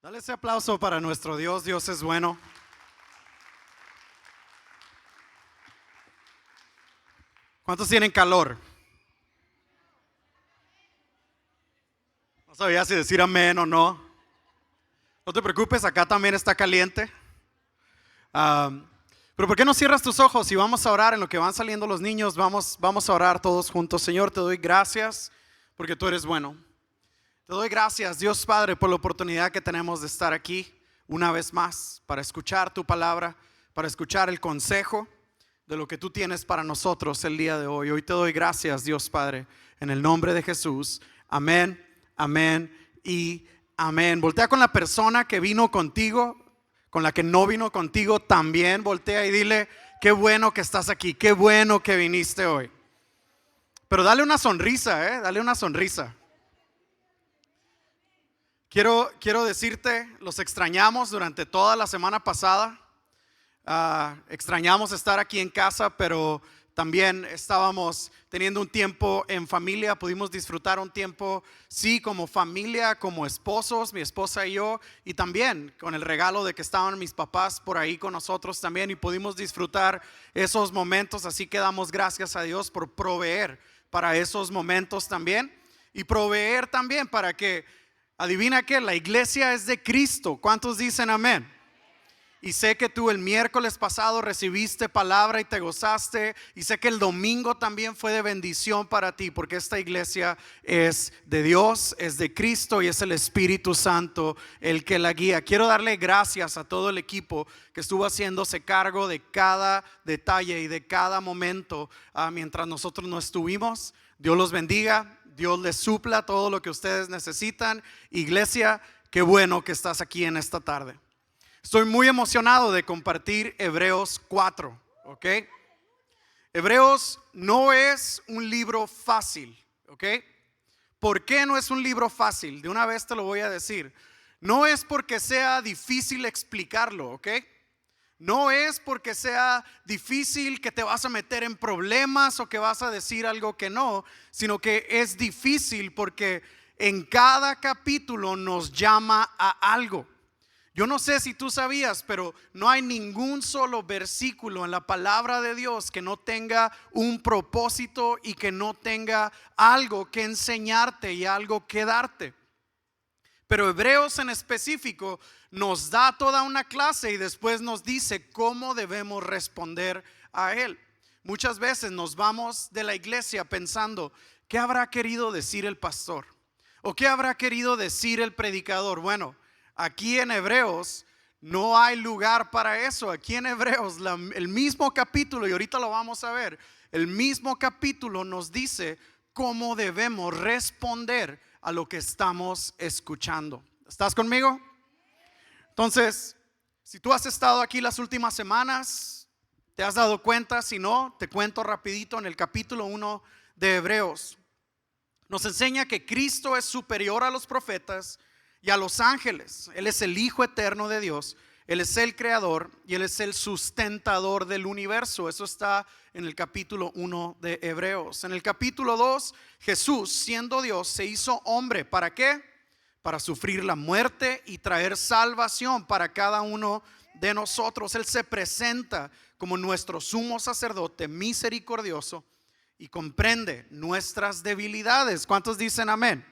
Dale ese aplauso para nuestro Dios. Dios es bueno. ¿Cuántos tienen calor? No sabía si decir amén o no. No te preocupes, acá también está caliente. Pero ¿por qué no cierras tus ojos y vamos a orar en lo que van saliendo los niños? Vamos a orar todos juntos. Señor, te doy gracias porque tú eres bueno. Te doy gracias, Dios Padre, por la oportunidad que tenemos de estar aquí una vez más para escuchar tu palabra, para escuchar el consejo de lo que tú tienes para nosotros el día de hoy. Hoy te doy gracias, Dios Padre, en el nombre de Jesús. Amén, amén y amén. Voltea con la persona que vino contigo, con la que no vino contigo también. Voltea y dile, qué bueno que estás aquí, qué bueno que viniste hoy. Pero dale una sonrisa, dale una sonrisa. Quiero decirte, los extrañamos durante toda la semana pasada. Extrañamos estar aquí en casa, pero también estábamos teniendo un tiempo en familia. Pudimos disfrutar un tiempo, sí, como familia, como esposos, mi esposa y yo, y también con el regalo de que estaban mis papás por ahí con nosotros también, y pudimos disfrutar esos momentos. Así que damos gracias a Dios por proveer para esos momentos también, y proveer también para que, adivina qué, la iglesia es de Cristo. ¿Cuántos dicen amén? Y sé que tú el miércoles pasado recibiste palabra y te gozaste, y sé que el domingo también fue de bendición para ti, porque esta iglesia es de Dios, es de Cristo, y es el Espíritu Santo el que la guía. Quiero darle gracias a todo el equipo que estuvo haciéndose cargo de cada detalle y de cada momento mientras nosotros no estuvimos. Dios los bendiga, Dios les supla todo lo que ustedes necesitan. Iglesia, qué bueno que estás aquí en esta tarde. Estoy muy emocionado de compartir Hebreos 4, ¿ok? Hebreos no es un libro fácil, ¿ok? ¿Por qué no es un libro fácil? De una vez te lo voy a decir. No es porque sea difícil explicarlo, ¿ok? No es porque sea difícil que te vas a meter en problemas o que vas a decir algo que no, sino que es difícil porque en cada capítulo nos llama a algo. Yo no sé si tú sabías, pero no hay ningún solo versículo en la palabra de Dios que no tenga un propósito y que no tenga algo que enseñarte y algo que darte. Pero Hebreos en específico nos da toda una clase y después nos dice cómo debemos responder a él. Muchas veces nos vamos de la iglesia pensando, ¿qué habrá querido decir el pastor? ¿O qué habrá querido decir el predicador? Bueno, aquí en Hebreos no hay lugar para eso. Aquí en Hebreos el mismo capítulo, y ahorita lo vamos a ver, el mismo capítulo nos dice cómo debemos responder a lo que estamos escuchando. ¿Estás conmigo? Entonces, si tú has estado aquí las últimas semanas, te has dado cuenta. Si no, te cuento rapidito. En el capítulo 1 de Hebreos nos enseña que Cristo es superior a los profetas y a los ángeles. Él es el Hijo eterno de Dios, Él es el creador y Él es el sustentador del universo. Eso está en el capítulo 1 de Hebreos. En el capítulo 2, Jesús, siendo Dios, se hizo hombre. ¿Para qué? Para sufrir la muerte y traer salvación para cada uno de nosotros. Él se presenta como nuestro sumo sacerdote misericordioso y comprende nuestras debilidades. ¿Cuántos dicen amén?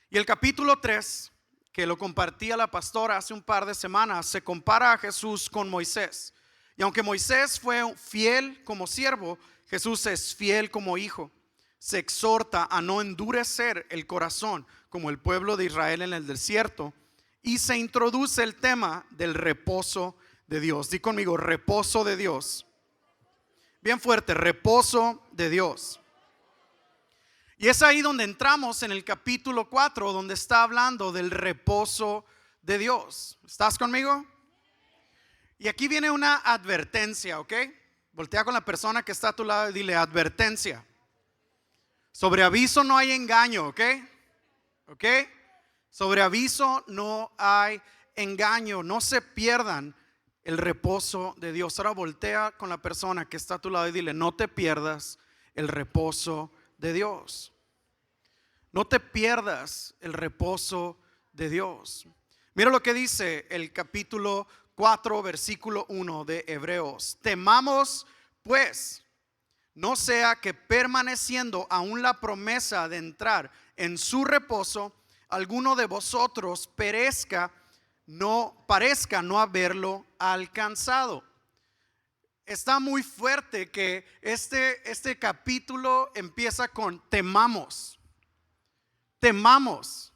Y el capítulo 3, que lo compartía la pastora hace un par de semanas, se compara a Jesús con Moisés. Y aunque Moisés fue fiel como siervo, Jesús es fiel como hijo. Se exhorta a no endurecer el corazón como el pueblo de Israel en el desierto. Y se introduce el tema del reposo de Dios. Di conmigo, reposo de Dios. Bien fuerte, reposo de Dios. Y es ahí donde entramos en el capítulo 4, donde está hablando del reposo de Dios. ¿Estás conmigo? Y aquí viene una advertencia, ¿ok? Voltea con la persona que está a tu lado y dile, advertencia. Sobre aviso no hay engaño, ¿ok? ¿Ok? Sobre aviso no hay engaño. No se pierdan el reposo de Dios. Ahora voltea con la persona que está a tu lado y dile, no te pierdas el reposo de Dios. No te pierdas el reposo de Dios. Mira lo que dice el capítulo 4, versículo 1 de Hebreos. Temamos pues, no sea que permaneciendo aún la promesa de entrar en su reposo, alguno de vosotros parezca no haberlo alcanzado. Está muy fuerte que este capítulo empieza con temamos. Temamos.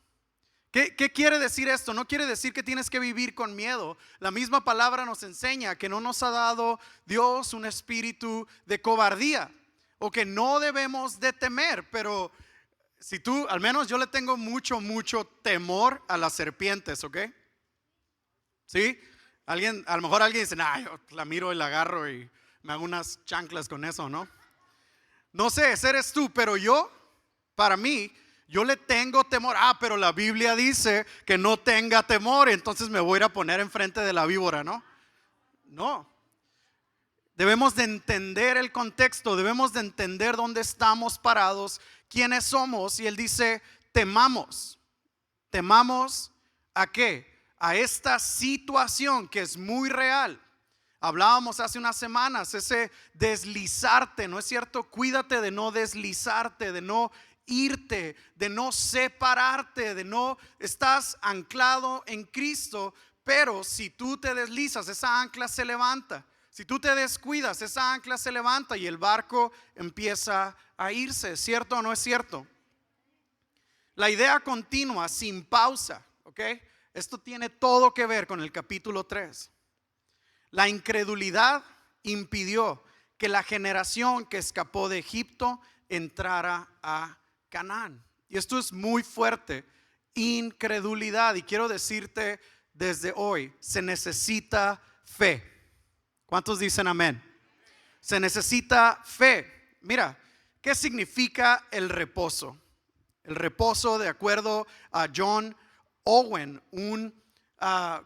¿Qué quiere decir esto? No quiere decir que tienes que vivir con miedo. La misma palabra nos enseña que no nos ha dado Dios un espíritu de cobardía o que no debemos de temer. Pero si tú, al menos yo le tengo mucho temor a las serpientes, ¿ok? ¿Sí? A lo mejor alguien dice, nah, yo la miro y la agarro y me hago unas chanclas con eso, ¿no? No sé, ese eres tú, pero para mí, yo le tengo temor. Pero la Biblia dice que no tenga temor, entonces me voy a ir a poner enfrente de la víbora, ¿no? No. Debemos de entender el contexto, debemos de entender dónde estamos parados, quiénes somos. Y él dice, temamos. ¿Temamos a qué? A esta situación que es muy real. Hablábamos hace unas semanas, ese deslizarte, ¿no es cierto? Cuídate de no deslizarte, de no irte, de no separarte, de no estás anclado en Cristo, pero si tú te deslizas, esa ancla se levanta. Si tú te descuidas, esa ancla se levanta y el barco empieza a irse. ¿Cierto o no es cierto? La idea continua, sin pausa, ¿ok? Esto tiene todo que ver con el capítulo 3. La incredulidad impidió que la generación que escapó de Egipto entrara a Canaán. Y esto es muy fuerte, incredulidad. Y quiero decirte desde hoy, se necesita fe. ¿Cuántos dicen amén? Se necesita fe. Mira, ¿qué significa el reposo? El reposo, de acuerdo a John Owen, un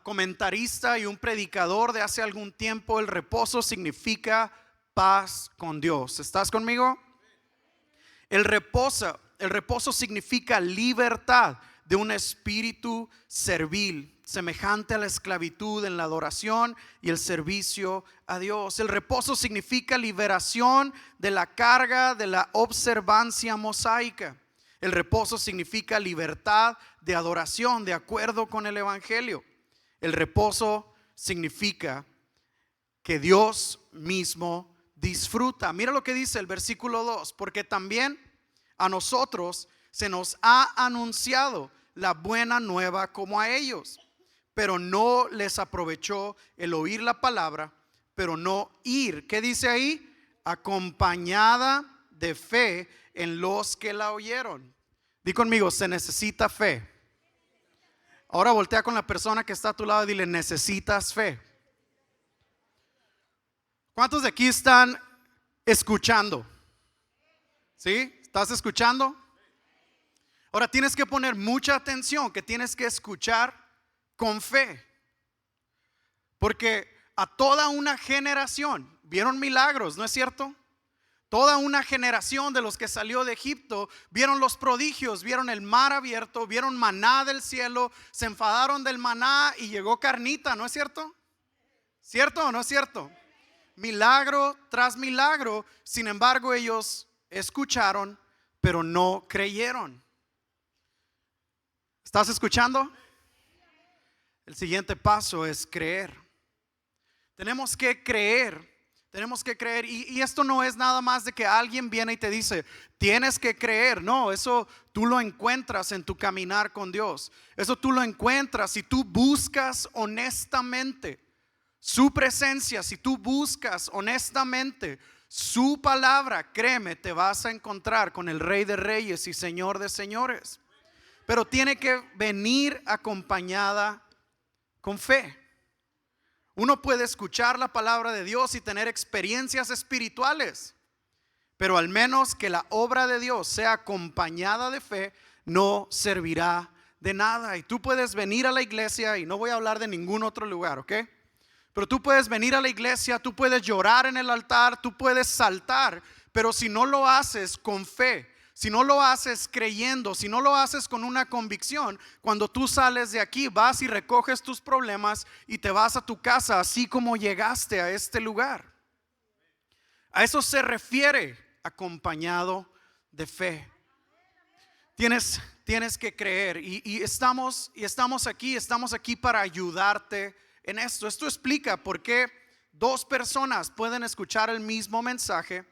comentarista y un predicador de hace algún tiempo, el reposo significa paz con Dios. ¿Estás conmigo? El reposo significa libertad de un espíritu servil, semejante a la esclavitud en la adoración y el servicio a Dios. El reposo significa liberación de la carga de la observancia mosaica. El reposo significa libertad de adoración de acuerdo con el Evangelio. El reposo significa que Dios mismo disfruta. Mira lo que dice el versículo 2, porque también a nosotros se nos ha anunciado la buena nueva como a ellos, pero no les aprovechó el oír la palabra, pero no ir. ¿Qué dice ahí? Acompañada de fe en los que la oyeron. Di conmigo, se necesita fe. Ahora voltea con la persona que está a tu lado y dile, necesitas fe. ¿Cuántos de aquí están escuchando? ¿Sí? ¿Estás escuchando? Ahora tienes que poner mucha atención, que tienes que escuchar con fe. Porque a toda una generación vieron milagros, ¿no es cierto? Toda una generación de los que salió de Egipto vieron los prodigios, vieron el mar abierto, vieron maná del cielo, se enfadaron del maná y llegó carnita, ¿no es cierto? ¿Cierto o no es cierto? Milagro tras milagro, sin embargo ellos escucharon, pero no creyeron. ¿Estás escuchando? El siguiente paso es creer. Tenemos que creer. Tenemos que creer, y esto no es nada más de que alguien viene y te dice, tienes que creer. No, eso tú lo encuentras en tu caminar con Dios. Eso tú lo encuentras si tú buscas honestamente su presencia, si tú buscas honestamente su palabra. Créeme, te vas a encontrar con el Rey de Reyes y Señor de Señores. Pero tiene que venir acompañada con fe. Uno puede escuchar la palabra de Dios y tener experiencias espirituales, pero al menos que la obra de Dios sea acompañada de fe, no servirá de nada. Y tú puedes venir a la iglesia, y no voy a hablar de ningún otro lugar, ¿ok? Pero tú puedes venir a la iglesia, tú puedes llorar en el altar, tú puedes saltar, pero si no lo haces con fe, si no lo haces creyendo, si no lo haces con una convicción, cuando tú sales de aquí, vas y recoges tus problemas y te vas a tu casa así como llegaste a este lugar. A eso se refiere acompañado de fe. Tienes que creer y estamos aquí para ayudarte en esto. Esto explica por qué dos personas pueden escuchar el mismo mensaje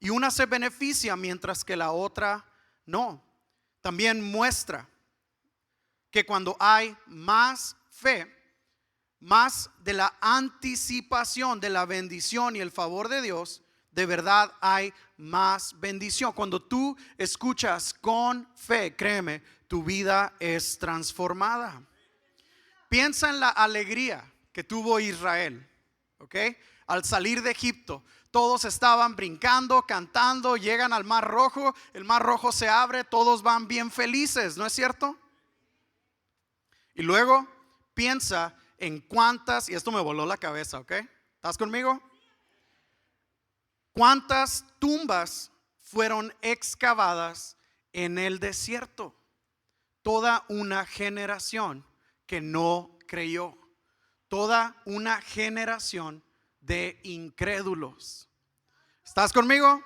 y una se beneficia mientras que la otra no. También muestra que cuando hay más fe, más de la anticipación de la bendición y el favor de Dios, de verdad hay más bendición. Cuando tú escuchas con fe, créeme, tu vida es transformada. Piensa en la alegría que tuvo Israel, ¿ok? Al salir de Egipto, todos estaban brincando, cantando, llegan al Mar Rojo, el Mar Rojo se abre, todos van bien felices, ¿no es cierto? Y luego piensa en cuántas, y esto me voló la cabeza, ¿ok? ¿Estás conmigo? ¿Cuántas tumbas fueron excavadas en el desierto? Toda una generación que no creyó. Toda una generación de incrédulos. ¿Estás conmigo?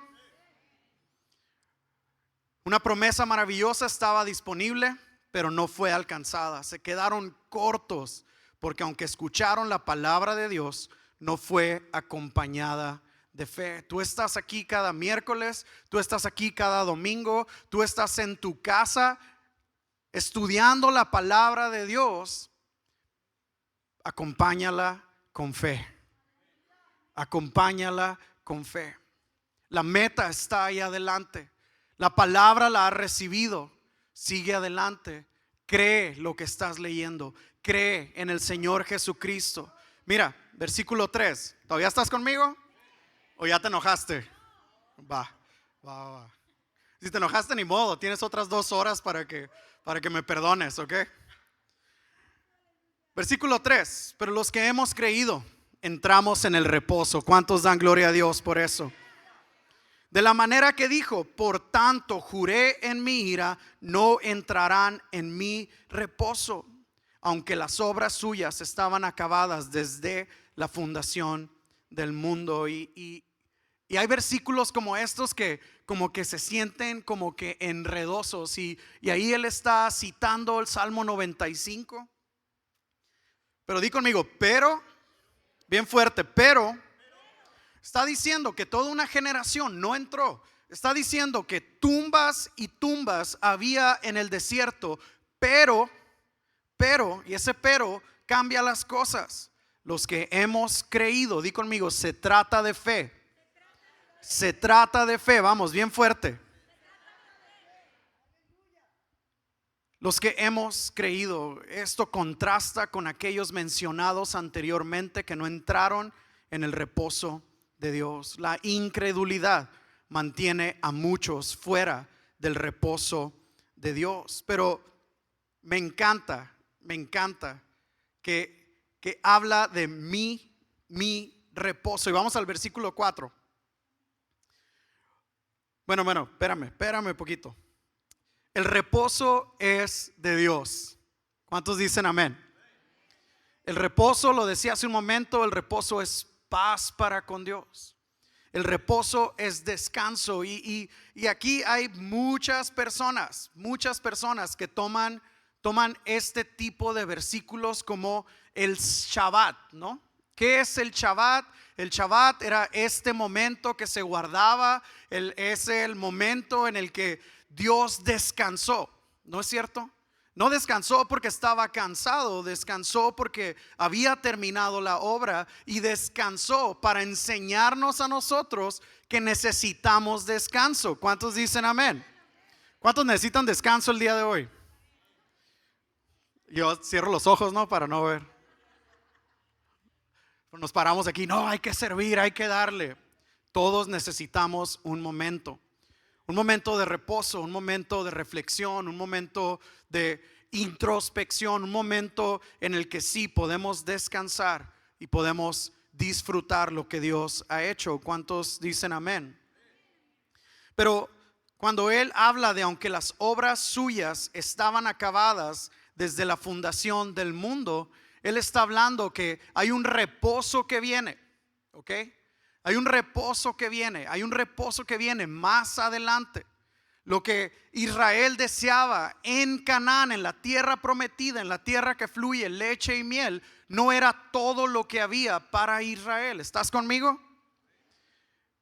Una promesa maravillosa estaba disponible, pero no fue alcanzada. Se quedaron cortos porque aunque escucharon la palabra de Dios, no fue acompañada de fe. Tú estás aquí cada miércoles, tú estás aquí cada domingo, tú estás en tu casa estudiando la palabra de Dios. Acompáñala con fe. Acompáñala con fe. La meta está ahí adelante. La palabra la has recibido. Sigue adelante. Cree lo que estás leyendo. Cree en el Señor Jesucristo. Mira, versículo 3. ¿Todavía estás conmigo? ¿O ya te enojaste? Va. Si te enojaste, ni modo. Tienes otras 2 horas para que me perdones, ¿ok? Versículo 3. Pero los que hemos creído, entramos en el reposo. ¿Cuántos dan gloria a Dios por eso? De la manera que dijo, por tanto juré en mi ira, no entrarán en mi reposo, aunque las obras suyas estaban acabadas desde la fundación del mundo. Y hay versículos como estos que como que se sienten como que enredosos, y ahí él está citando el Salmo 95. Pero di conmigo, pero, bien fuerte, pero está diciendo que toda una generación no entró. Está diciendo que tumbas y tumbas había en el desierto, pero, y ese pero cambia las cosas. Los que hemos creído, di conmigo, se trata de fe. Se trata de fe, vamos, bien fuerte. Los que hemos creído, esto contrasta con aquellos mencionados anteriormente que no entraron en el reposo de Dios. La incredulidad mantiene a muchos fuera del reposo de Dios. Pero me encanta que habla de mi reposo. Y vamos al versículo 4. Bueno, espérame un poquito. El reposo es de Dios. ¿Cuántos dicen amén? El reposo, lo decía hace un momento, el reposo es paz para con Dios. El reposo es descanso. Y aquí hay muchas personas que toman este tipo de versículos como el Shabbat, ¿no? ¿Qué es el Shabbat? El Shabbat era este momento que se guardaba, es el momento en el que Dios descansó, ¿no es cierto? No descansó porque estaba cansado, descansó porque había terminado la obra y descansó para enseñarnos a nosotros que necesitamos descanso. ¿Cuántos dicen amén? ¿Cuántos necesitan descanso el día de hoy? Yo cierro los ojos, ¿no? Para no ver. Nos paramos aquí, no, hay que servir, hay que darle. Todos necesitamos un momento de reposo, un momento de reflexión, un momento de introspección, un momento en el que sí podemos descansar y podemos disfrutar lo que Dios ha hecho. ¿Cuántos dicen amén? Pero Cuando él habla de aunque las obras suyas estaban acabadas desde la fundación del mundo, él está hablando que hay un reposo que viene, ¿ok? Hay un reposo que viene, hay un reposo que viene más adelante. Lo que Israel deseaba en Canaán, en la tierra prometida, en la tierra que fluye leche y miel, no era todo lo que había para Israel. ¿Estás conmigo?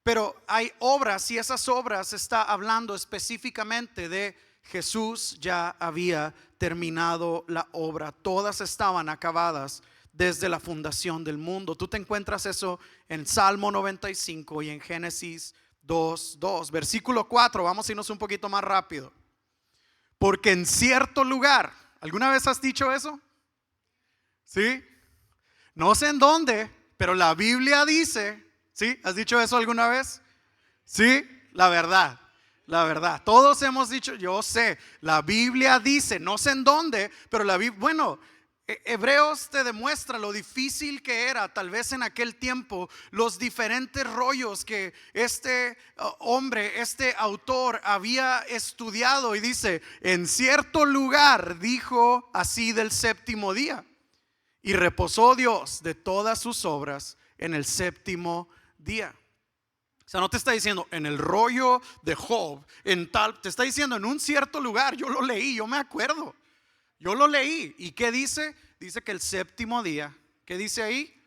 Pero hay obras, y esas obras está hablando específicamente de Jesús. Ya había terminado la obra, todas estaban acabadas desde la fundación del mundo. Tú te encuentras eso en Salmo 95 y en Génesis 2:2, versículo 4. Vamos a irnos un poquito más rápido. Porque en cierto lugar, ¿alguna vez has dicho eso? ¿Sí? No sé en dónde, pero la Biblia dice. ¿Sí? ¿Has dicho eso alguna vez? Sí, la verdad. Todos hemos dicho, yo sé, la Biblia dice, no sé en dónde, pero la Biblia, bueno, Hebreos te demuestra lo difícil que era tal vez en aquel tiempo, los diferentes rollos que este hombre, este autor había estudiado, y dice, en cierto lugar dijo así del séptimo día, y reposó Dios de todas sus obras en el séptimo día. O sea, no te está diciendo en el rollo de Job, en tal, te está diciendo en un cierto lugar. Yo lo leí, yo me acuerdo, yo lo leí. ¿Y qué dice? Dice que el séptimo día, ¿qué dice ahí?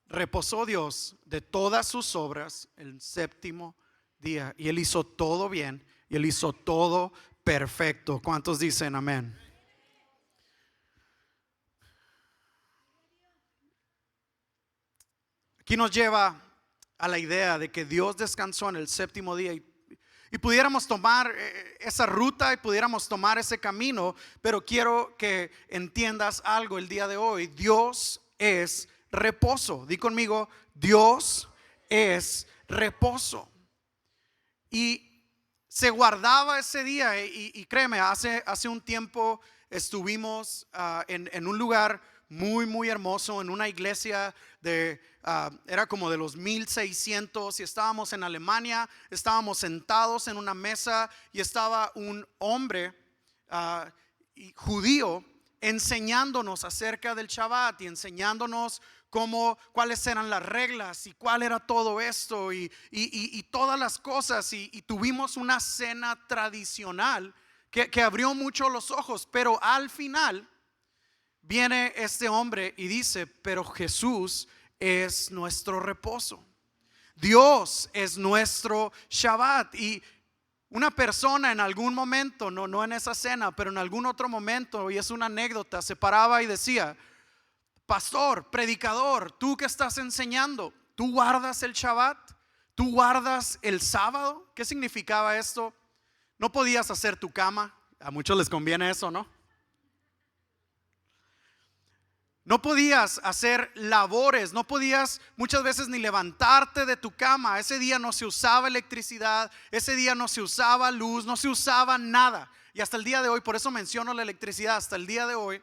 Reposó Dios de todas sus obras el séptimo día, y Él hizo todo bien, y Él hizo todo perfecto. ¿Cuántos dicen amén? Aquí nos lleva a la idea de que Dios descansó en el séptimo día, y pudiéramos tomar esa ruta y pudiéramos tomar ese camino, pero quiero que entiendas algo el día de hoy. Dios es reposo. Di conmigo, Dios es reposo. Y se guardaba ese día, y créeme, hace un tiempo estuvimos en un lugar muy hermoso, en una iglesia de era como de los 1600, y estábamos en Alemania. Estábamos sentados en una mesa y estaba un hombre judío enseñándonos acerca del Shabbat y enseñándonos cuáles eran las reglas y cuál era todo esto y todas las cosas, y tuvimos una cena tradicional que abrió mucho los ojos. Pero al final viene este hombre y dice, pero Jesús es nuestro reposo, Dios es nuestro Shabbat. Y una persona en algún momento, no en esa cena, pero en algún otro momento, y es una anécdota, se paraba y decía, pastor, predicador, tú que estás enseñando, ¿tú guardas el Shabbat? ¿Tú guardas el sábado? ¿Qué significaba esto? No podías hacer tu cama. A muchos les conviene eso, ¿no? No podías hacer labores, no podías muchas veces ni levantarte de tu cama. Ese día no se usaba electricidad, ese día no se usaba luz, no se usaba nada. Y hasta el día de hoy, por eso menciono la electricidad, hasta el día de hoy,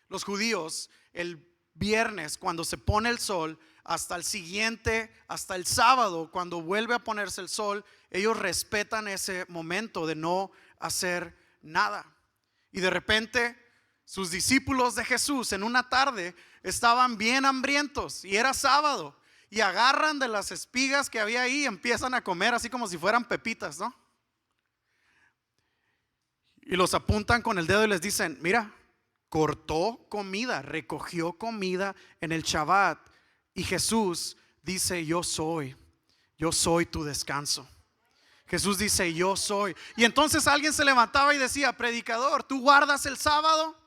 los judíos, el viernes cuando se pone el sol, hasta el sábado cuando vuelve a ponerse el sol, ellos respetan ese momento de no hacer nada. Y de repente sus discípulos de Jesús en una tarde estaban bien hambrientos y era sábado, y agarran de las espigas que había ahí y empiezan a comer así como si fueran pepitas, ¿no? Y los apuntan con el dedo y les dicen, mira, cortó comida, recogió comida en el Shabbat. Y Jesús dice, yo soy tu descanso. Jesús dice, yo soy. Y entonces alguien se levantaba y decía, predicador, ¿tú guardas el sábado?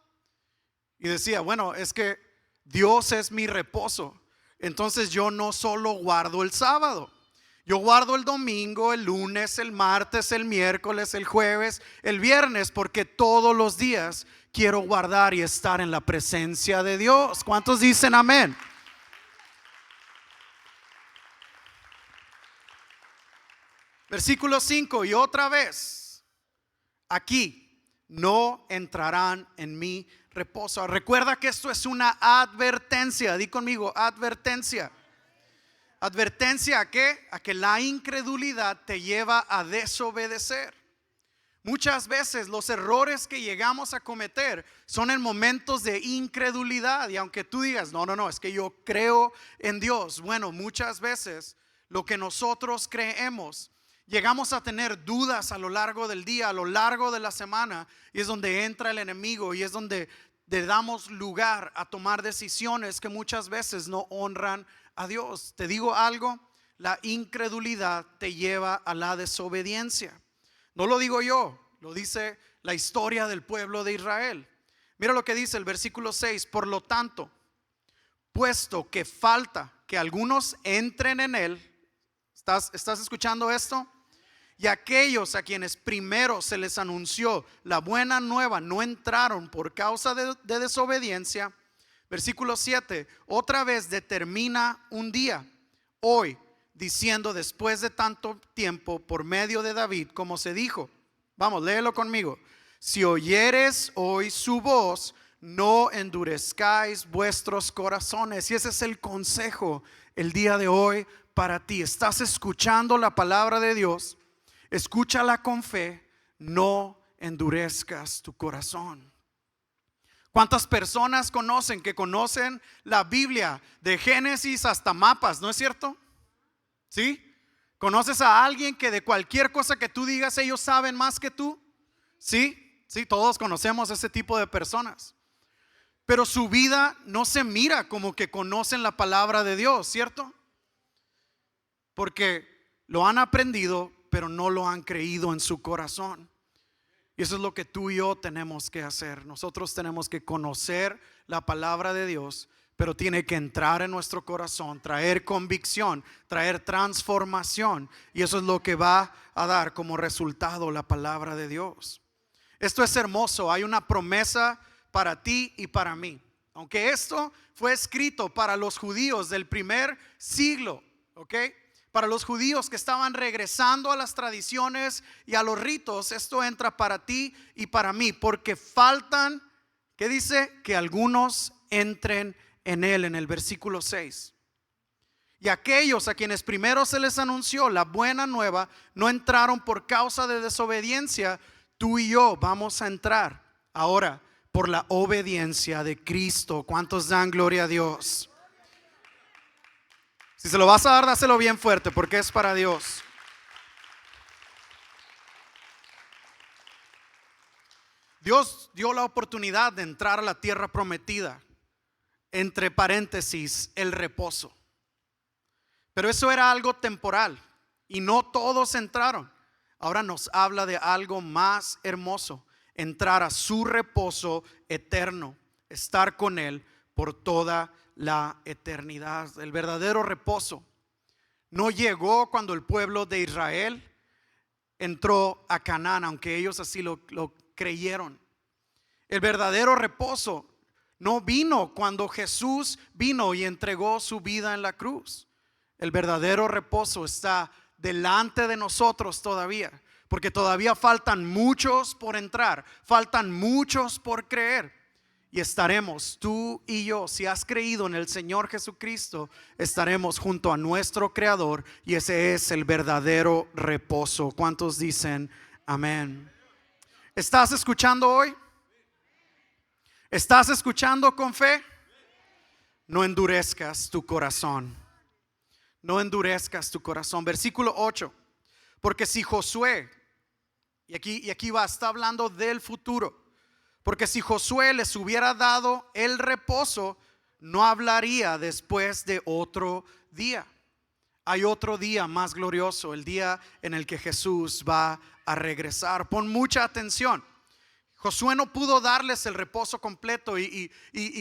Y decía, bueno, es que Dios es mi reposo. Entonces yo no solo guardo el sábado, yo guardo el domingo, el lunes, el martes, el miércoles, el jueves, el viernes, porque todos los días quiero guardar y estar en la presencia de Dios. ¿Cuántos dicen amén? Versículo 5, y otra vez, aquí no entrarán en mi reposo. Recuerda que esto es una advertencia. Di conmigo, advertencia. ¿Advertencia a qué? A que la incredulidad te lleva a desobedecer. Muchas veces los errores que llegamos a cometer son en momentos de incredulidad. Y aunque tú digas, no, es que yo creo en Dios. Bueno, muchas veces lo que nosotros creemos, llegamos a tener dudas a lo largo del día, a lo largo de la semana. Y es donde entra el enemigo y es donde le damos lugar a tomar decisiones que muchas veces no honran a Dios. Te digo algo, la incredulidad te lleva a la desobediencia. No lo digo yo, lo dice la historia del pueblo de Israel. Mira lo que dice el versículo 6. Por lo tanto, puesto que falta que algunos entren en él. ¿Estás escuchando esto? Y aquellos a quienes primero se les anunció la buena nueva no entraron por causa de desobediencia. Versículo 7. Otra vez determina un día, hoy, diciendo después de tanto tiempo por medio de David, como se dijo. Vamos, léelo conmigo. Si oyeres hoy su voz, no endurezcáis vuestros corazones. Y ese es el consejo el día de hoy para ti. Estás escuchando la palabra de Dios, escúchala con fe, no endurezcas tu corazón. ¿Cuántas personas conocen la Biblia de Génesis hasta mapas? ¿No es cierto? ¿Sí? ¿Conoces a alguien que de cualquier cosa que tú digas ellos saben más que tú? Sí, todos conocemos ese tipo de personas. Pero su vida no se mira como que conocen la palabra de Dios, ¿cierto? Porque lo han aprendido, pero no lo han creído en su corazón. Y eso es lo que tú y yo tenemos que hacer. Nosotros tenemos que conocer la palabra de Dios, pero tiene que entrar en nuestro corazón, traer convicción, traer transformación. Y eso es lo que va a dar como resultado la palabra de Dios. Esto es hermoso. Hay una promesa para ti y para mí. Aunque esto fue escrito para los judíos del primer siglo, ¿ok? Para los judíos que estaban regresando a las tradiciones y a los ritos, esto entra para ti y para mí, porque faltan, ¿qué dice? Que algunos entren en él, en el versículo 6. Y aquellos a quienes primero se les anunció la buena nueva no entraron por causa de desobediencia. Tú y yo vamos a entrar ahora por la obediencia de Cristo. ¿Cuántos dan gloria a Dios? Si se lo vas a dar, dáselo bien fuerte, porque es para Dios. Dios dio la oportunidad de entrar a la tierra prometida, entre paréntesis, el reposo. Pero eso era algo temporal y no todos entraron. Ahora nos habla de algo más hermoso: entrar a su reposo eterno, estar con Él por toda la eternidad. El verdadero reposo no llegó cuando el pueblo de Israel entró a Canaán, aunque ellos así lo creyeron. El verdadero reposo no vino cuando Jesús vino y entregó su vida en la cruz. El verdadero reposo está delante de nosotros todavía, porque todavía faltan muchos por entrar, faltan muchos por creer. Y estaremos, tú y yo, si has creído en el Señor Jesucristo, estaremos junto a nuestro Creador, y ese es el verdadero reposo. ¿Cuántos dicen amén? ¿Estás escuchando hoy? ¿Estás escuchando con fe? No endurezcas tu corazón. No endurezcas tu corazón. Versículo 8. Porque si Josué, y aquí está hablando del futuro. Porque si Josué les hubiera dado el reposo, no hablaría después de otro día. Hay otro día más glorioso, el día en el que Jesús va a regresar. Pon mucha atención. Josué no pudo darles el reposo completo y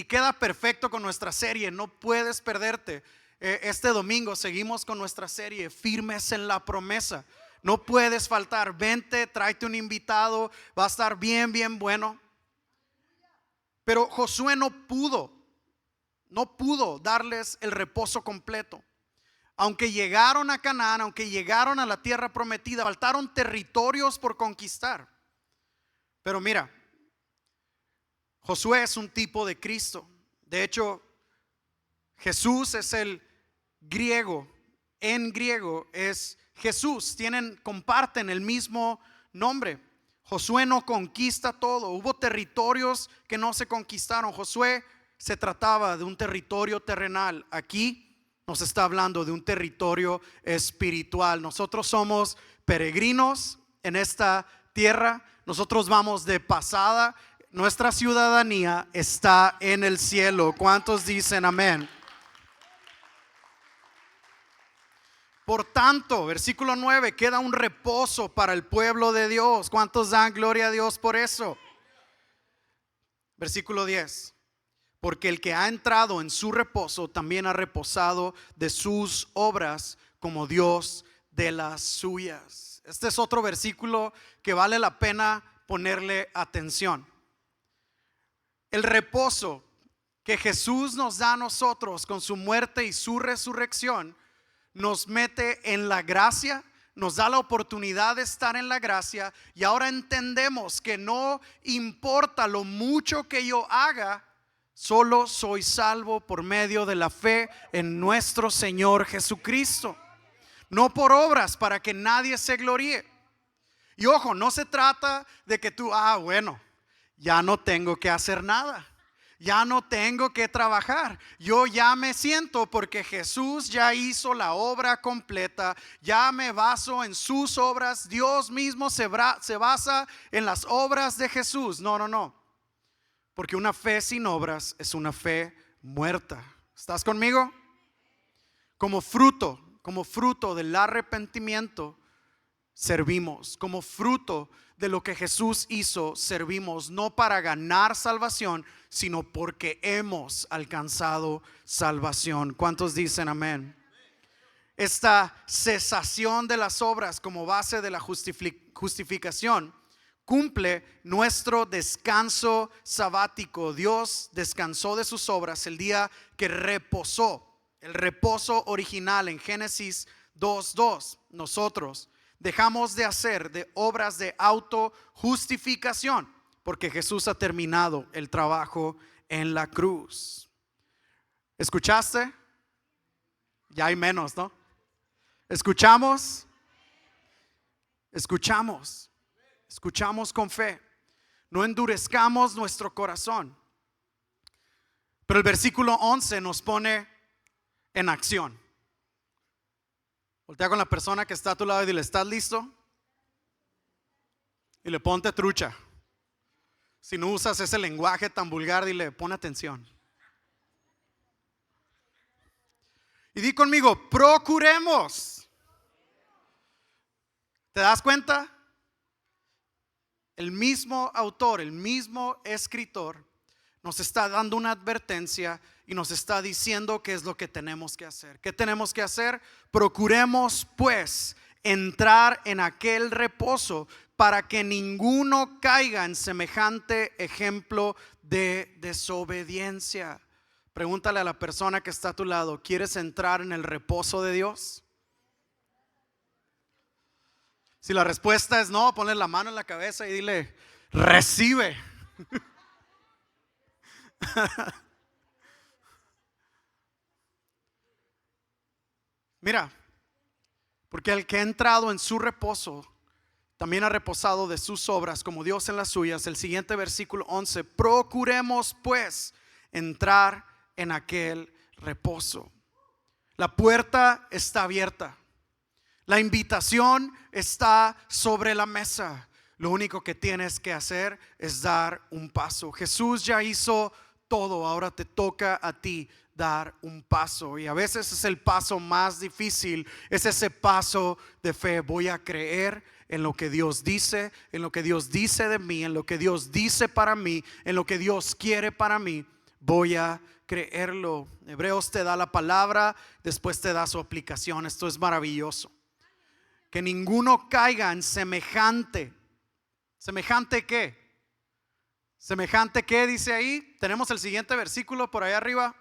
queda perfecto con nuestra serie. No puedes perderte. Este domingo seguimos con nuestra serie Firmes en la Promesa. No puedes faltar. Vente, tráete un invitado. Va a estar bien bueno. Pero Josué no pudo darles el reposo completo. Aunque llegaron a Canaán, aunque llegaron a la tierra prometida, faltaron territorios por conquistar. Pero mira, Josué es un tipo de Cristo. De hecho, Jesús es el griego. En griego es Jesús. Comparten el mismo nombre. Josué no conquista todo. Hubo territorios que no se conquistaron. Josué se trataba de un territorio terrenal. Aquí nos está hablando de un territorio espiritual. Nosotros somos peregrinos en esta tierra. Nosotros vamos de pasada. Nuestra ciudadanía está en el cielo. ¿Cuántos dicen amén? Por tanto, versículo 9, queda un reposo para el pueblo de Dios. ¿Cuántos dan gloria a Dios por eso? Versículo 10. Porque el que ha entrado en su reposo también ha reposado de sus obras como Dios de las suyas. Este es otro versículo que vale la pena ponerle atención. El reposo que Jesús nos da a nosotros con su muerte y su resurrección nos mete en la gracia, nos da la oportunidad de estar en la gracia, y ahora entendemos que no importa lo mucho que yo haga, solo soy salvo por medio de la fe en nuestro Señor Jesucristo, no por obras para que nadie se gloríe. Y ojo, no se trata de que tú, bueno, ya no tengo que hacer nada, ya no tengo que trabajar, yo ya me siento porque Jesús ya hizo la obra completa, ya me baso en sus obras, Dios mismo se basa en las obras de Jesús. No, porque una fe sin obras es una fe muerta. ¿Estás conmigo? Como fruto del arrepentimiento servimos, como fruto de lo que Jesús hizo, servimos, no para ganar salvación, sino porque hemos alcanzado salvación. ¿Cuántos dicen amén? Esta cesación de las obras como base de la justificación cumple nuestro descanso sabático. Dios descansó de sus obras el día que reposó, el reposo original en Génesis 2:2. Nosotros dejamos de hacer de obras de autojustificación porque Jesús ha terminado el trabajo en la cruz. ¿Escuchaste? Ya hay menos, ¿no? ¿Escuchamos? Escuchamos con fe. No endurezcamos nuestro corazón. Pero el versículo 11 nos pone en acción. Voltea con la persona que está a tu lado y dile: ¿estás listo? Y le ponte trucha. Si no usas ese lenguaje tan vulgar, dile: pon atención. Y di conmigo: procuremos. ¿Te das cuenta? El mismo autor, el mismo escritor nos está dando una advertencia y nos está diciendo qué es lo que tenemos que hacer. ¿Qué tenemos que hacer? Procuremos pues entrar en aquel reposo para que ninguno caiga en semejante ejemplo de desobediencia. Pregúntale a la persona que está a tu lado: ¿quieres entrar en el reposo de Dios? Si la respuesta es no, ponle la mano en la cabeza y dile: recibe. Mira, porque el que ha entrado en su reposo también ha reposado de sus obras como Dios en las suyas. El siguiente versículo 11: procuremos pues entrar en aquel reposo. La puerta está abierta. La invitación está sobre la mesa. Lo único que tienes que hacer es dar un paso. Jesús ya hizo todo, ahora te toca a ti dar un paso. Y a veces es el paso más difícil, es ese paso de fe. Voy a creer en lo que Dios dice, en lo que Dios dice de mí, en lo que Dios dice para mí, en lo que Dios quiere para mí. Voy a creerlo. Hebreos te da la palabra, después te da su aplicación. Esto es maravilloso. Que ninguno caiga en semejante. ¿Semejante qué? ¿Semejante qué dice ahí? Tenemos el siguiente versículo por ahí arriba.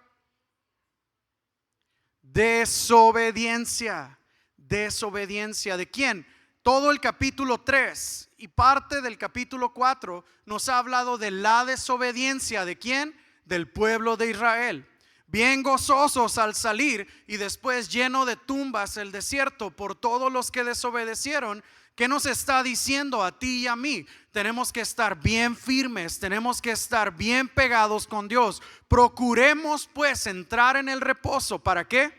Desobediencia. Desobediencia. ¿De quién? Todo el capítulo 3 y parte del capítulo 4 nos ha hablado de la desobediencia. ¿De quién? Del pueblo de Israel. Bien gozosos al salir y después lleno de tumbas el desierto por todos los que desobedecieron, ¿Qué nos está diciendo a ti y a mí? Tenemos que estar bien firmes, tenemos que estar bien pegados con Dios. Procuremos pues entrar en el reposo. ¿Para qué?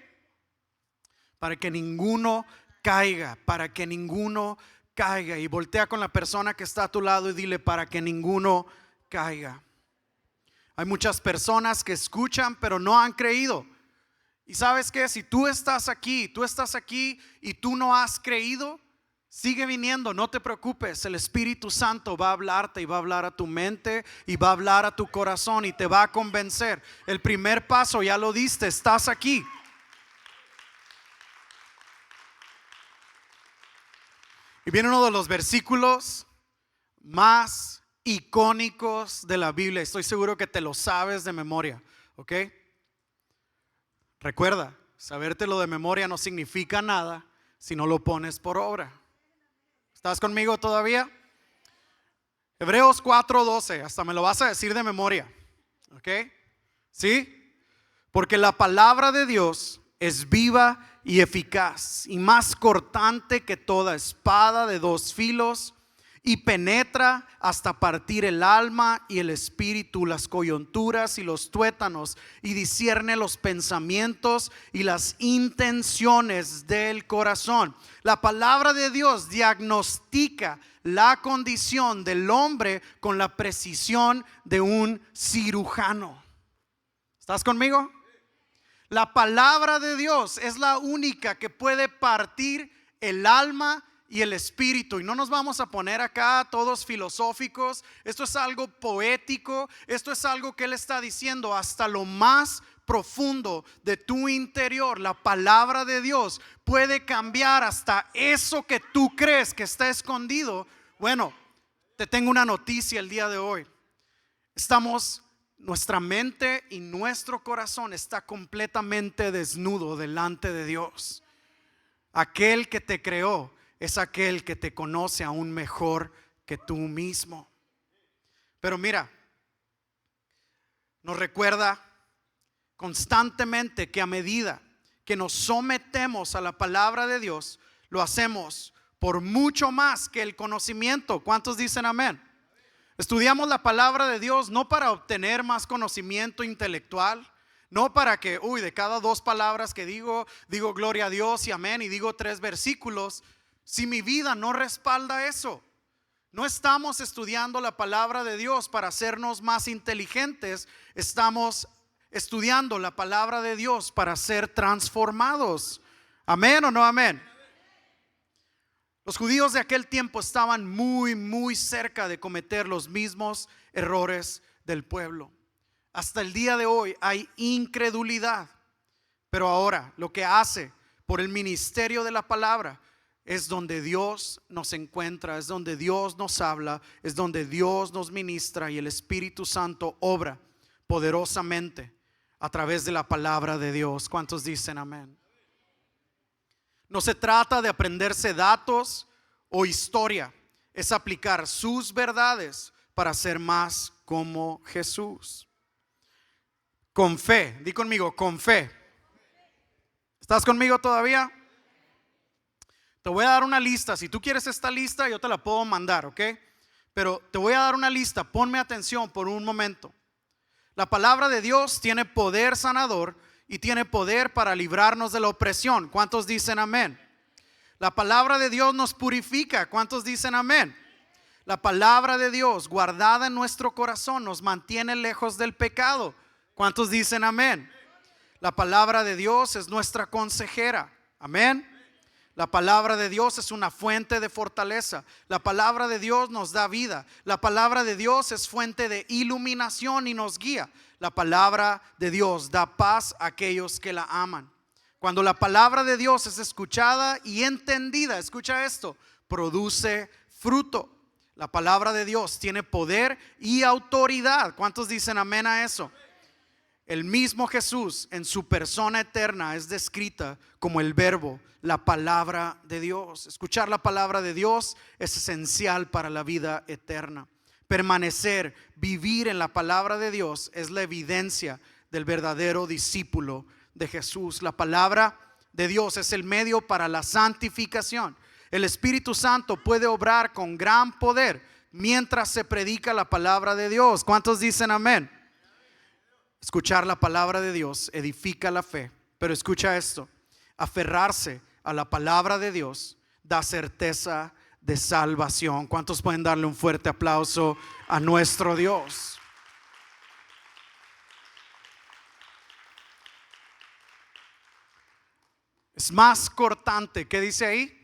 Para que ninguno caiga, para que ninguno caiga. Y voltea con la persona que está a tu lado y dile: para que ninguno caiga. Hay muchas personas que escuchan pero no han creído. Y sabes que si tú estás aquí y tú no has creído, sigue viniendo, no te preocupes. El Espíritu Santo va a hablarte y va a hablar a tu mente y va a hablar a tu corazón y te va a convencer. El primer paso ya lo diste, estás aquí. Y viene uno de los versículos más icónicos de la Biblia. Estoy seguro que te lo sabes de memoria, ¿ok? Recuerda, sabértelo de memoria no significa nada si no lo pones por obra. ¿Estás conmigo todavía? Hebreos 4:12, hasta me lo vas a decir de memoria, ¿ok? ¿Sí? Porque la palabra de Dios es viva y eficaz y más cortante que toda espada de dos filos, y penetra hasta partir el alma y el espíritu, las coyunturas y los tuétanos, y discierne los pensamientos y las intenciones del corazón. La palabra de Dios diagnostica la condición del hombre con la precisión de un cirujano. ¿Estás conmigo? La palabra de Dios es la única que puede partir el alma y el espíritu. Y no nos vamos a poner acá todos filosóficos. Esto es algo poético. Esto es algo que Él está diciendo hasta lo más profundo de tu interior. La palabra de Dios puede cambiar hasta eso que tú crees que está escondido. Bueno, te tengo una noticia el día de hoy. Nuestra mente y nuestro corazón está completamente desnudo delante de Dios. Aquel que te creó es aquel que te conoce aún mejor que tú mismo. Pero mira, nos recuerda constantemente que a medida que nos sometemos a la palabra de Dios, lo hacemos por mucho más que el conocimiento. ¿Cuántos dicen amén? Estudiamos la palabra de Dios no para obtener más conocimiento intelectual, no para que, de cada 2 palabras que digo gloria a Dios y amén, y digo 3 versículos. Si mi vida no respalda eso, no estamos estudiando la palabra de Dios para hacernos más inteligentes. Estamos estudiando la palabra de Dios para ser transformados. ¿Amén o no amén? Los judíos de aquel tiempo estaban muy cerca de cometer los mismos errores del pueblo. Hasta el día de hoy hay incredulidad. Pero ahora lo que hace por el ministerio de la palabra es donde Dios nos encuentra, es donde Dios nos habla, es donde Dios nos ministra, y el Espíritu Santo obra poderosamente a través de la palabra de Dios. ¿Cuántos dicen amén? No se trata de aprenderse datos o historia, es aplicar sus verdades para ser más como Jesús. Con fe, di conmigo, con fe. ¿Estás conmigo todavía? Te voy a dar una lista. Si tú quieres esta lista, yo te la puedo mandar, ¿ok? Pero te voy a dar una lista. Ponme atención por un momento. La palabra de Dios tiene poder sanador y tiene poder para librarnos de la opresión. ¿Cuántos dicen amén? La palabra de Dios nos purifica. ¿Cuántos dicen amén? La palabra de Dios guardada en nuestro corazón nos mantiene lejos del pecado. ¿Cuántos dicen amén? La palabra de Dios es nuestra consejera. Amén. La palabra de Dios es una fuente de fortaleza. La palabra de Dios nos da vida. La palabra de Dios es fuente de iluminación y nos guía. La palabra de Dios da paz a aquellos que la aman. Cuando la palabra de Dios es escuchada y entendida, escucha esto, produce fruto. La palabra de Dios tiene poder y autoridad. ¿Cuántos dicen amén a eso? El mismo Jesús en su persona eterna es descrita como el verbo, la palabra de Dios. Escuchar la palabra de Dios es esencial para la vida eterna. Permanecer, vivir en la palabra de Dios es la evidencia del verdadero discípulo de Jesús. La palabra de Dios es el medio para la santificación. El Espíritu Santo puede obrar con gran poder mientras se predica la palabra de Dios. ¿Cuántos dicen amén? Escuchar la palabra de Dios edifica la fe. Pero escucha esto: aferrarse a la palabra de Dios da certeza de salvación. ¿Cuántos pueden darle un fuerte aplauso a nuestro Dios? Es más cortante. ¿Qué dice ahí?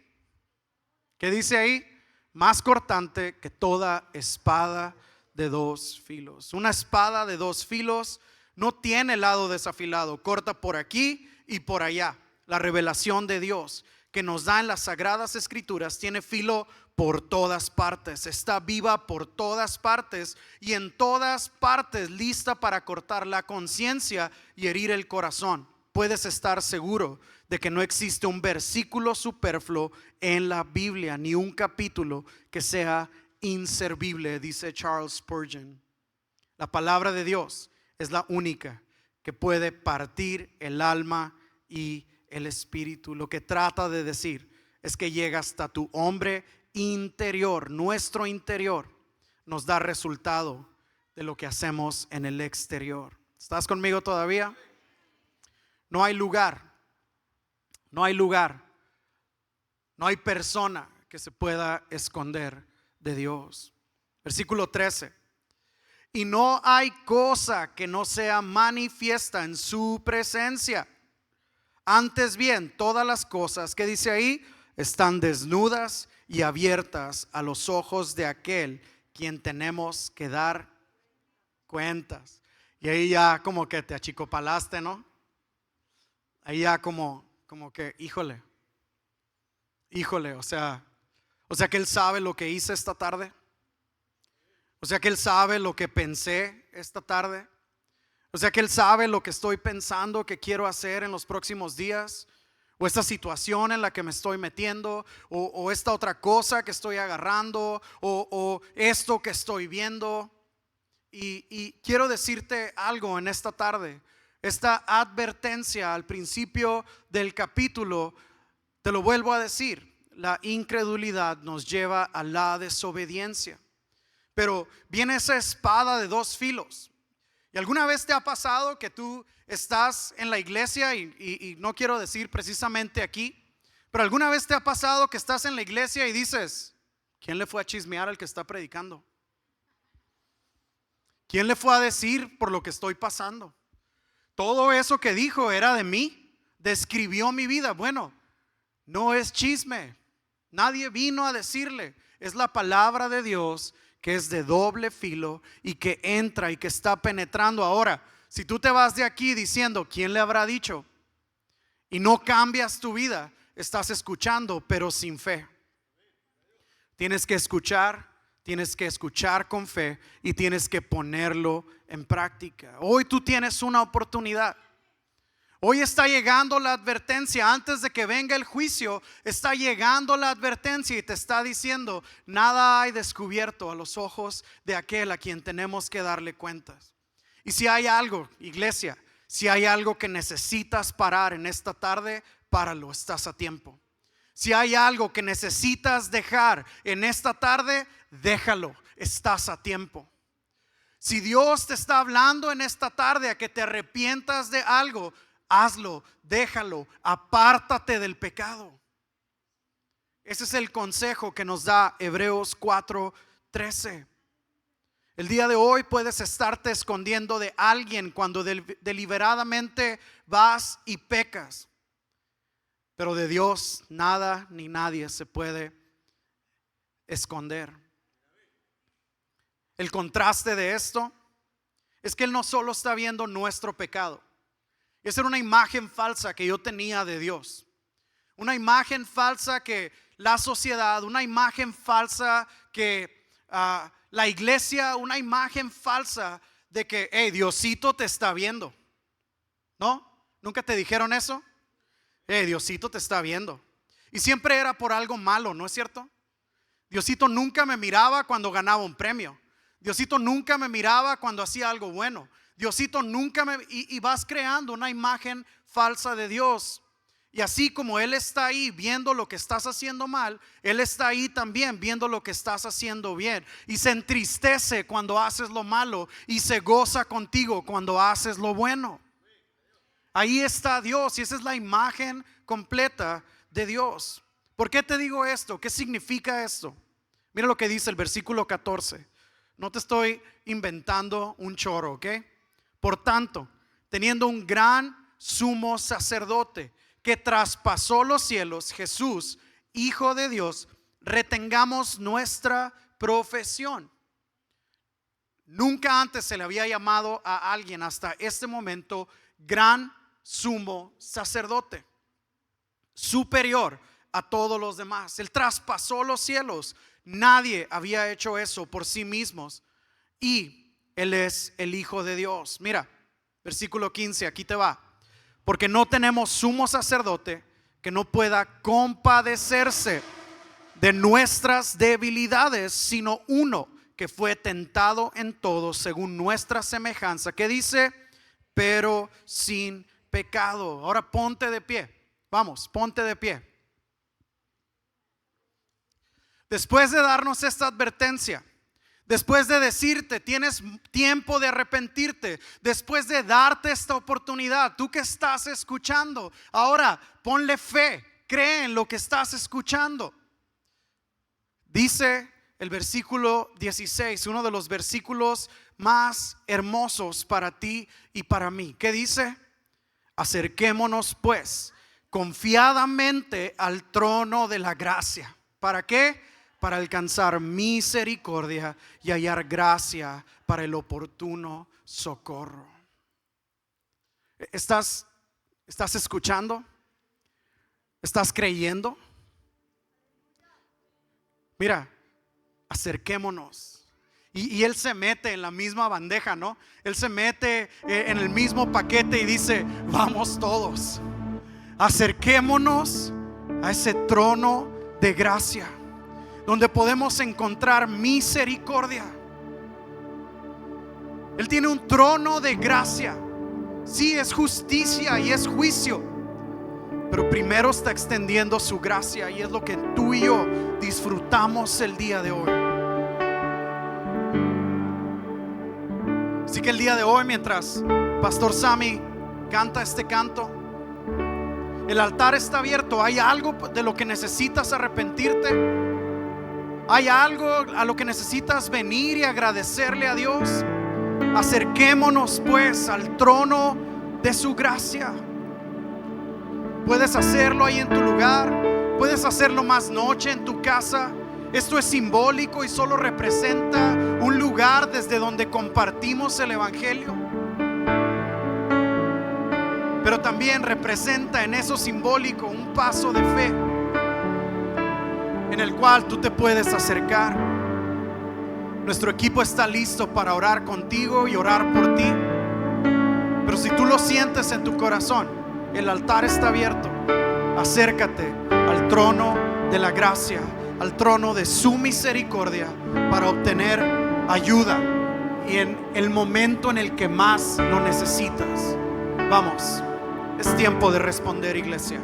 ¿Qué dice ahí? Más cortante que toda espada de dos filos. Una espada de dos filos no tiene lado desafilado, corta por aquí y por allá. La revelación de Dios que nos da en las Sagradas Escrituras tiene filo por todas partes, está viva por todas partes y en todas partes lista para cortar la conciencia y herir el corazón. Puedes estar seguro de que no existe un versículo superfluo en la Biblia, ni un capítulo que sea inservible, dice Charles Spurgeon. La palabra de Dios es la única que puede partir el alma y el espíritu. Lo que trata de decir es que llega hasta tu hombre interior. Nuestro interior nos da resultado de lo que hacemos en el exterior. ¿Estás conmigo todavía? No hay lugar, no hay lugar, no hay persona que se pueda esconder de Dios. Versículo 13. Y no hay cosa que no sea manifiesta en su presencia. Antes bien, todas las cosas, que dice ahí, están desnudas y abiertas a los ojos de aquel quien tenemos que dar cuentas. Y ahí ya como que te achicopalaste, ¿no? Ahí ya como que, híjole, o sea que Él sabe lo que hice esta tarde. O sea que Él sabe lo que pensé esta tarde. O sea que Él sabe lo que estoy pensando que quiero hacer en los próximos días. O esta situación en la que me estoy metiendo. O esta otra cosa que estoy agarrando. O esto que estoy viendo. Y quiero decirte algo en esta tarde. Esta advertencia al principio del capítulo, te lo vuelvo a decir. La incredulidad nos lleva a la desobediencia. Pero viene esa espada de dos filos. ¿Y alguna vez te ha pasado que tú estás en la iglesia y no quiero decir precisamente aquí, pero alguna vez te ha pasado que estás en la iglesia y dices, ¿quién le fue a chismear al que está predicando? ¿Quién le fue a decir por lo que estoy pasando? Todo eso que dijo era de mí, describió mi vida. Bueno, no es chisme, nadie vino a decirle, es la palabra de Dios que es de doble filo y que entra y que está penetrando. Ahora, si tú te vas de aquí diciendo, ¿quién le habrá dicho? Y no cambias tu vida, estás escuchando pero sin fe. Tienes que escuchar con fe y tienes que ponerlo en práctica. Hoy tú tienes una oportunidad. Hoy está llegando la advertencia. Antes de que venga el juicio, está llegando la advertencia y te está diciendo, nada hay descubierto a los ojos de aquel a quien tenemos que darle cuentas. Y si hay algo, iglesia, si hay algo que necesitas parar en esta tarde, páralo, estás a tiempo. Si hay algo que necesitas dejar en esta tarde, déjalo, estás a tiempo. Si Dios te está hablando en esta tarde a que te arrepientas de algo, hazlo, déjalo, apártate del pecado. Ese es el consejo que nos da Hebreos 4:13. El día de hoy puedes estarte escondiendo de alguien cuando deliberadamente vas y pecas. Pero de Dios nada ni nadie se puede esconder. El contraste de esto es que Él no solo está viendo nuestro pecado. Esa era una imagen falsa que yo tenía de Dios. Una imagen falsa que la sociedad, una imagen falsa que la iglesia, una imagen falsa de que, hey, Diosito te está viendo. ¿No? ¿Nunca te dijeron eso? Diosito te está viendo. Y siempre era por algo malo, ¿no es cierto? Diosito nunca me miraba cuando ganaba un premio. Diosito nunca me miraba cuando hacía algo bueno. Diosito nunca me... Y vas creando una imagen falsa de Dios. Y así como Él está ahí viendo lo que estás haciendo mal, Él está ahí también viendo lo que estás haciendo bien. Y se entristece cuando haces lo malo y se goza contigo cuando haces lo bueno. Ahí está Dios y esa es la imagen completa de Dios. ¿Por qué te digo esto? ¿Qué significa esto? Mira lo que dice el versículo 14. No te estoy inventando un choro, ¿ok? Por tanto, teniendo un gran sumo sacerdote que traspasó los cielos, Jesús, Hijo de Dios, retengamos nuestra profesión. Nunca antes se le había llamado a alguien hasta este momento gran sumo sacerdote, superior a todos los demás. Él traspasó los cielos. Nadie había hecho eso por sí mismos. Y Él es el Hijo de Dios. Mira, versículo 15, aquí te va. Porque no tenemos sumo sacerdote que no pueda compadecerse de nuestras debilidades, sino uno que fue tentado en todo según nuestra semejanza. ¿Qué dice? Pero sin pecado. Ahora ponte de pie. Vamos, ponte de pie. Después de darnos esta advertencia, después de decirte tienes tiempo de arrepentirte, después de darte esta oportunidad, tú que estás escuchando, ahora ponle fe, cree en lo que estás escuchando. Dice el versículo 16, uno de los versículos más hermosos para ti y para mí. ¿Qué dice? Acerquémonos pues confiadamente al trono de la gracia. ¿Para qué? Para alcanzar misericordia y hallar gracia para el oportuno socorro. ¿Estás escuchando? ¿Estás creyendo? Mira, acerquémonos. Y Él se mete en la misma bandeja, ¿no? Él se mete en el mismo paquete y dice, vamos todos, acerquémonos a ese trono de gracia, donde podemos encontrar misericordia. Él tiene un trono de gracia. Sí, es justicia y es juicio, pero primero está extendiendo su gracia, y es lo que tú y yo disfrutamos el día de hoy. Así que el día de hoy, mientras Pastor Sammy canta este canto, el altar está abierto. ¿Hay algo de lo que necesitas arrepentirte? ¿Hay algo a lo que necesitas venir y agradecerle a Dios? Acerquémonos pues al trono de su gracia. Puedes hacerlo ahí en tu lugar, puedes hacerlo más noche en tu casa. Esto es simbólico y solo representa un lugar desde donde compartimos el evangelio, pero también representa en eso simbólico un paso de fe en el cual tú te puedes acercar. Nuestro equipo está listo para orar contigo y orar por ti, pero si tú lo sientes en tu corazón, el altar está abierto. Acércate al trono de la gracia, al trono de su misericordia, para obtener ayuda y en el momento en el que más lo necesitas. Vamos, es tiempo de responder, iglesia.